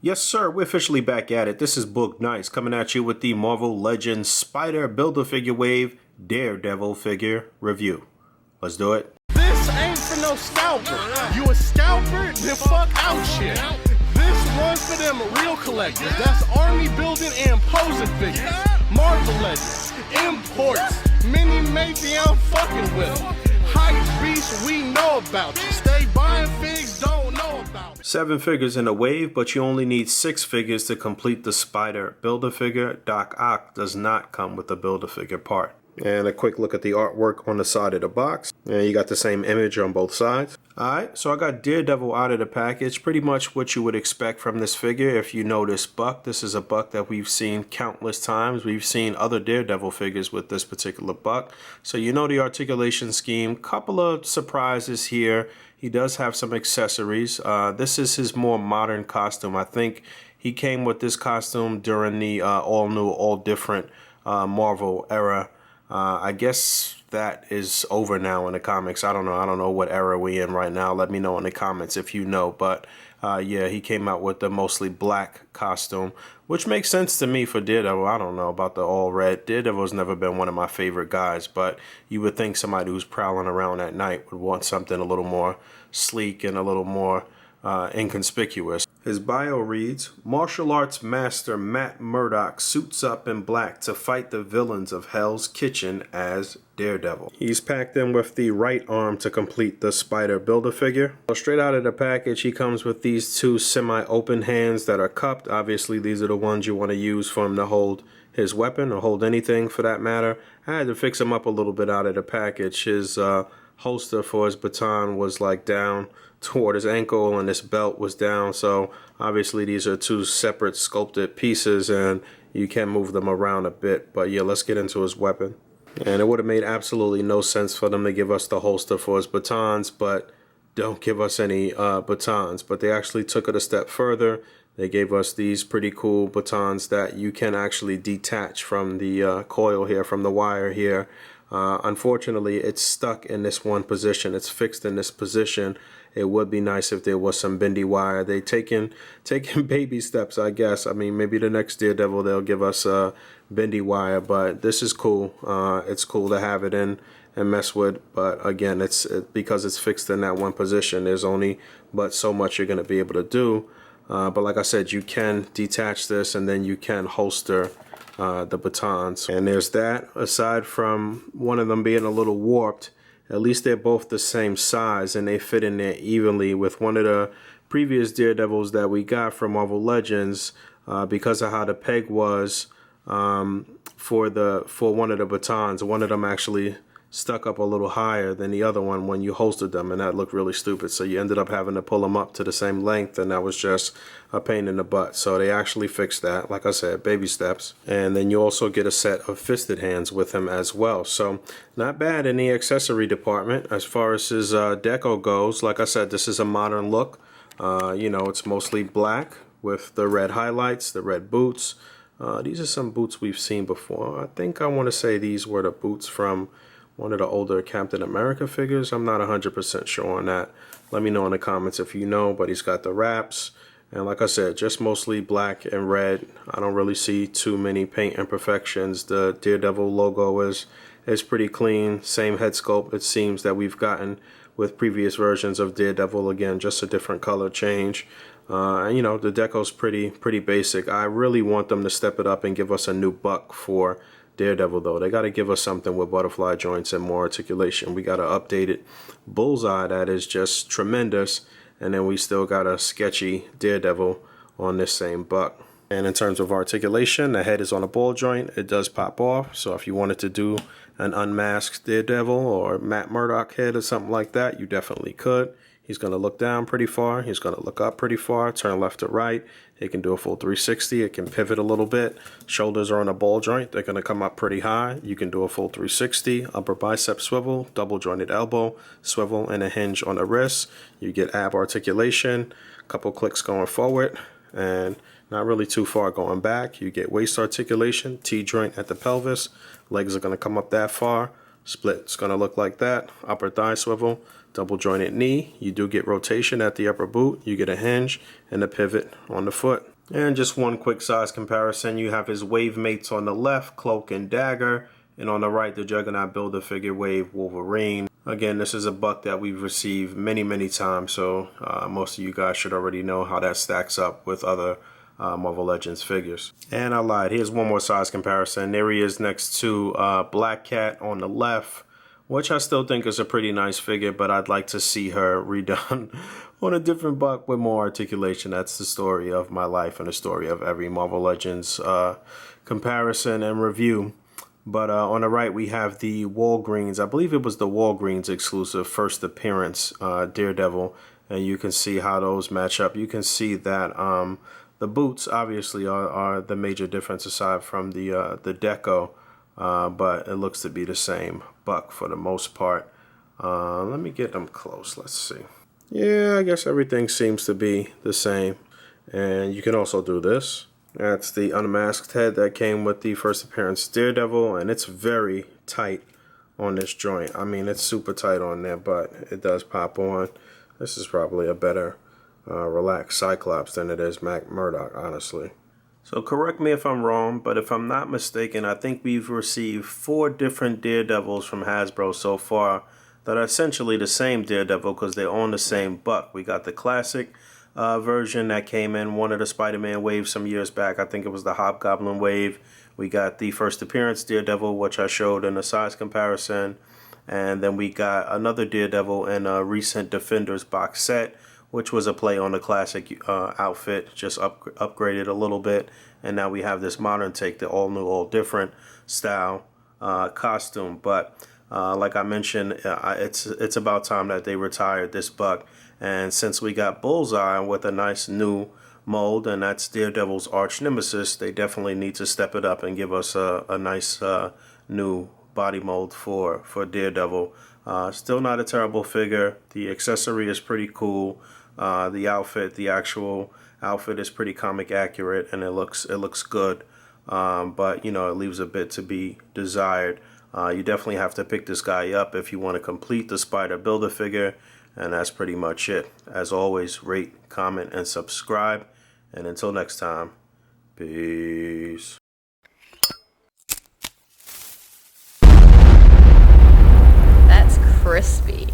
Yes, sir, we're officially back at it. This is Boog Nice coming at you with the Marvel Legends Spider Build-A-Figure Wave Daredevil figure review. Let's do it. This ain't for no scalper. You a scalper? Then fuck out shit. This one's for them real collectors. That's army building and posing figures. Marvel Legends, imports, mini matey, I'm fucking with them. Hype beast, we know about you. Stay buying figs, don't know about it. 7 figures in a wave, but you only need 6 figures to complete the Spider Build-A-Figure. Doc Ock does not come with the Build-A-Figure part. And a quick look at the artwork on the side of the box. And you got the same image on both sides. Alright, so I got Daredevil out of the package. Pretty much what you would expect from this figure. If you know this buck, this is a buck that we've seen countless times. We've seen other Daredevil figures with this particular buck. So you know the articulation scheme. Couple of surprises here. He does have some accessories. This is his more modern costume. I think he came with this costume during the all new, all different Marvel era. I guess that is over now in the comics. I don't know what era we in right now. Let me know in the comments if you know. But yeah, he came out with the mostly black costume, which makes sense to me for Daredevil. I don't know about the all red. Daredevil's never been one of my favorite guys, but you would think somebody who's prowling around at night would want something a little more sleek and a little more inconspicuous. His bio reads, martial arts master Matt Murdock suits up in black to fight the villains of Hell's Kitchen as Daredevil. He's packed in with the right arm to complete the Spider Build-A-Figure. So straight out of the package, he comes with these 2 semi-open hands that are cupped. Obviously, these are the ones you want to use for him to hold his weapon or hold anything for that matter. I had to fix him up a little bit out of the package. His holster for his baton was like down toward his ankle and this belt was down, so obviously these are 2 separate sculpted pieces and you can move them around a bit. But yeah, let's get into his weapon. And it would have made absolutely no sense for them to give us the holster for his batons, but don't give us any batons. But they actually took it a step further. They gave us these pretty cool batons that you can actually detach from the coil here, from the wire here. Unfortunately, it's stuck in this one position. It's fixed in this position. It would be nice if there was some bendy wire. They taking baby steps, I guess. I mean, maybe the next Daredevil they'll give us a bendy wire, but this is cool. It's cool to have it in and mess with. But again, it's because it's fixed in that one position. There's only but so much you're going to be able to do. But like I said, you can detach this and then you can holster the batons. And there's that. Aside from one of them being a little warped, at least they're both the same size and they fit in there evenly. With one of the previous Daredevils that we got from Marvel Legends, because of how the peg was for one of the batons, one of them actually stuck up a little higher than the other one when you holstered them, and that looked really stupid. So you ended up having to pull them up to the same length, and that was just a pain in the butt. So they actually fixed that, like I said, baby steps. And then you also get a set of fisted hands with him as well. So not bad in the accessory department. As far as his deco goes, like I said, this is a modern look. You know, it's mostly black with the red highlights, the red boots. These are some boots we've seen before. I think I want to say these were the boots from one of the older Captain America figures. I'm not 100% sure on that. Let me know in the comments if you know, but he's got the wraps. And like I said, just mostly black and red. I don't really see too many paint imperfections. The Daredevil logo is pretty clean. Same head sculpt, it seems, that we've gotten with previous versions of Daredevil. Again, just a different color change. And you know, the deco's pretty basic. I really want them to step it up and give us a new buck for Daredevil, though. They got to give us something with butterfly joints and more articulation. We got an updated bullseye that is just tremendous, and then we still got a sketchy Daredevil on this same buck. And in terms of articulation, the head is on a ball joint. It does pop off, so if you wanted to do an unmasked Daredevil or Matt Murdock head or something like that, you definitely could. He's going to look down pretty far. He's going to look up pretty far, turn left to right. It can do a full 360. It can pivot a little bit. Shoulders are on a ball joint. They're going to come up pretty high. You can do a full 360. Upper bicep swivel, double jointed elbow, swivel, and a hinge on the wrist. You get ab articulation, a couple clicks going forward, and not really too far going back. You get waist articulation, T-joint at the pelvis. Legs are going to come up that far. Split, it's going to look like that. Upper thigh swivel, double jointed knee. You do get rotation at the upper boot. You get a hinge and a pivot on the foot. And just one quick size comparison, you have his wave mates on the left, Cloak and Dagger, and on the right, the Juggernaut Build-A-Figure Wave Wolverine. Again, this is a buck that we've received many times, so most of you guys should already know how that stacks up with other Marvel Legends figures. And I lied, here's one more size comparison. There he is next to Black Cat on the left, which I still think is a pretty nice figure, but I'd like to see her redone on a different buck with more articulation. That's the story of my life and the story of every Marvel Legends comparison and review. But on the right, we have the Walgreens. I believe it was the Walgreens exclusive first appearance Daredevil. And you can see how those match up. You can see that the boots obviously are the major difference aside from the deco. But it looks to be the same buck for the most part. Let me get them close. Let's see. Yeah, I guess everything seems to be the same. And you can also do this. That's the unmasked head that came with the first appearance Daredevil, and it's very tight on this joint. I mean, it's super tight on there, but it does pop on. This is probably a better relaxed Cyclops than it is Matt Murdock, honestly. So correct me if I'm wrong, but if I'm not mistaken, I think we've received 4 different Daredevils from Hasbro so far that are essentially the same Daredevil because they're on the same buck. We got the classic version that came in one of the Spider-Man waves some years back. I think it was the Hobgoblin wave. We got the first appearance Daredevil, which I showed in a size comparison. And then we got another Daredevil in a recent Defenders box set, which was a play on the classic outfit, just upgraded a little bit. And now we have this modern take, the all new, all different style costume. But like I mentioned, it's about time that they retired this buck. And since we got Bullseye with a nice new mold, and that's Daredevil's arch nemesis, they definitely need to step it up and give us a nice new body mold for Daredevil. Still not a terrible figure. The accessory is pretty cool. The outfit, the actual outfit is pretty comic accurate, and it looks good. But you know, it leaves a bit to be desired. You definitely have to pick this guy up if you want to complete the Spider Build-A-Figure. And that's pretty much it. As always, rate, comment, and subscribe. And until next time, peace. That's crispy.